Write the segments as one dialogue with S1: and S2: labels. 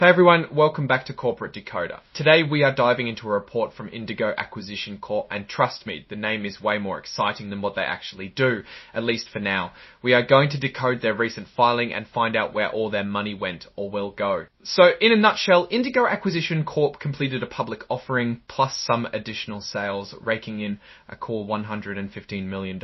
S1: Hey everyone, welcome back to Corporate Decoder. Today we are diving into a report from Indigo Acquisition Corp, and trust me, the name is way more exciting than what they actually do, at least for now. We are going to decode their recent filing and find out where all their money went or will go. So in a nutshell, Indigo Acquisition Corp completed a public offering plus some additional sales, raking in a cool $115 million.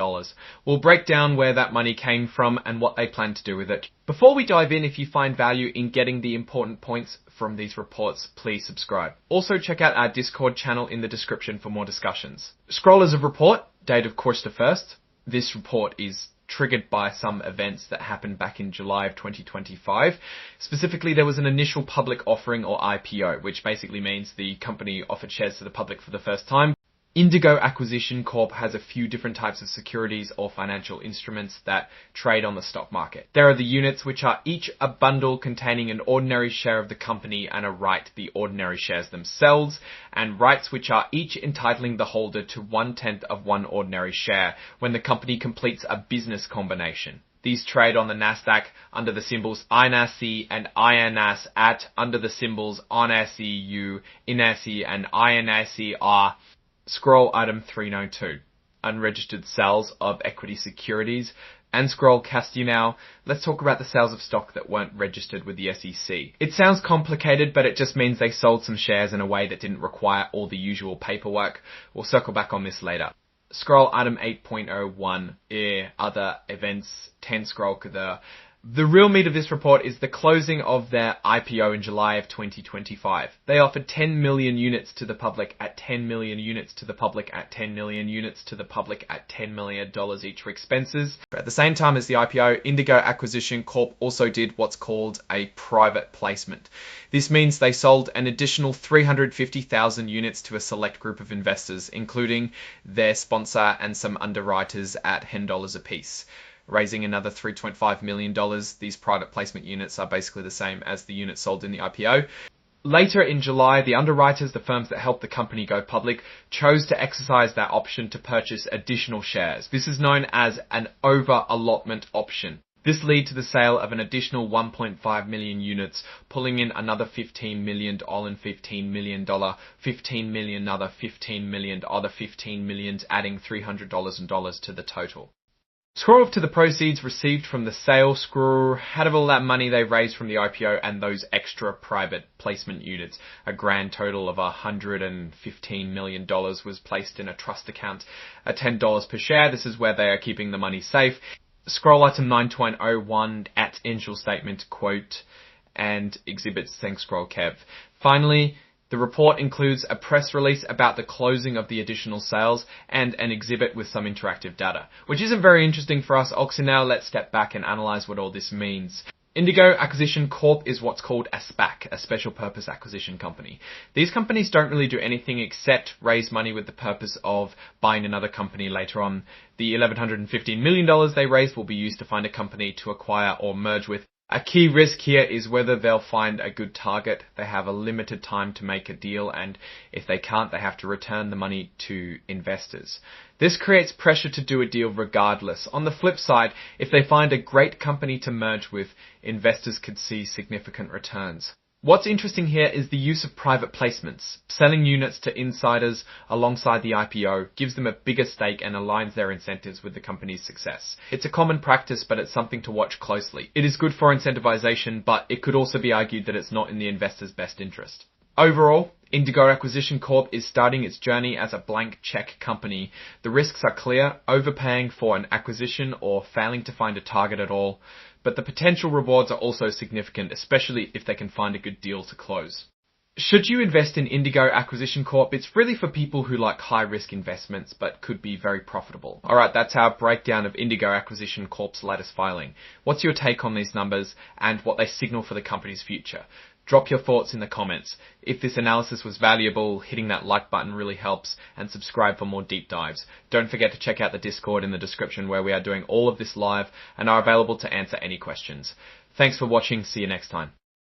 S1: We'll break down where that money came from and what they plan to do with it. Before we dive in, if you find value in getting the important points from these reports, please subscribe. Also check out our Discord channel in the description for more discussions. Scrollers of report, date of course the 1st. This report is triggered by some events that happened back in July of 2025. Specifically, there was an initial public offering or IPO, which basically means the company offered shares to the public for the first time. Indigo Acquisition Corp has a few different types of securities or financial instruments that trade on the stock market. There are the units, which are each a bundle containing an ordinary share of the company and a right, the ordinary shares themselves, and rights which are each entitling the holder to 1/10 of one ordinary share when the company completes a business combination. These trade on the Nasdaq under the symbols INASI and INAS at under the symbols ONSEU, INASI and INASIR. Scroll item 302, unregistered sales of equity securities, and scroll Casty now. Let's talk about the sales of stock that weren't registered with the SEC. It sounds complicated, but it just means they sold some shares in a way that didn't require all the usual paperwork. We'll circle back on this later. Scroll item 8.01, other events, 10 scroll The real meat of this report is the closing of their IPO in July of 2025. They offered 10 million units to the public at 10 million units to the public at 10 million units to the public at $10 million each for expenses. At the same time as the IPO, Indigo Acquisition Corp also did what's called a private placement. This means they sold an additional 350,000 units to a select group of investors, including their sponsor and some underwriters at $10 apiece, raising another $3.5 million. These private placement units are basically the same as the units sold in the IPO. Later in July, the underwriters, the firms that helped the company go public, chose to exercise that option to purchase additional shares. This is known as an over-allotment option. This led to the sale of an additional 1.5 million units, pulling in another $15 million, $15 million, $15 million, another $15 million, other $15 million, adding $300 to the total. Scroll up to the proceeds received from the sale. Scroll out of all that money they raised from the IPO and those extra private placement units. A grand total of $115 million was placed in a trust account at $10 per share. This is where they are keeping the money safe. Scroll item 9.01 at angel statement quote and exhibits. Thanks, scroll Kev. Finally, the report includes a press release about the closing of the additional sales and an exhibit with some interactive data, which isn't very interesting for us. So now let's step back and analyze what all this means. Indigo Acquisition Corp is what's called a SPAC, a special purpose acquisition company. These companies don't really do anything except raise money with the purpose of buying another company later on. The $1,115 million they raised will be used to find a company to acquire or merge with. A key risk here is whether they'll find a good target. They have a limited time to make a deal, and if they can't, they have to return the money to investors. This creates pressure to do a deal regardless. On the flip side, if they find a great company to merge with, investors could see significant returns. What's interesting here is the use of private placements. Selling units to insiders alongside the IPO gives them a bigger stake and aligns their incentives with the company's success. It's a common practice, but it's something to watch closely. It is good for incentivization, but it could also be argued that it's not in the investor's best interest. Overall, Indigo Acquisition Corp is starting its journey as a blank check company. The risks are clear: overpaying for an acquisition or failing to find a target at all. But the potential rewards are also significant, especially if they can find a good deal to close. Should you invest in Indigo Acquisition Corp? It's really for people who like high-risk investments but could be very profitable. Alright, that's our breakdown of Indigo Acquisition Corp's latest filing. What's your take on these numbers and what they signal for the company's future? Drop your thoughts in the comments. If this analysis was valuable, hitting that like button really helps, and subscribe for more deep dives. Don't forget to check out the Discord in the description where we are doing all of this live and are available to answer any questions. Thanks for watching. See you next time.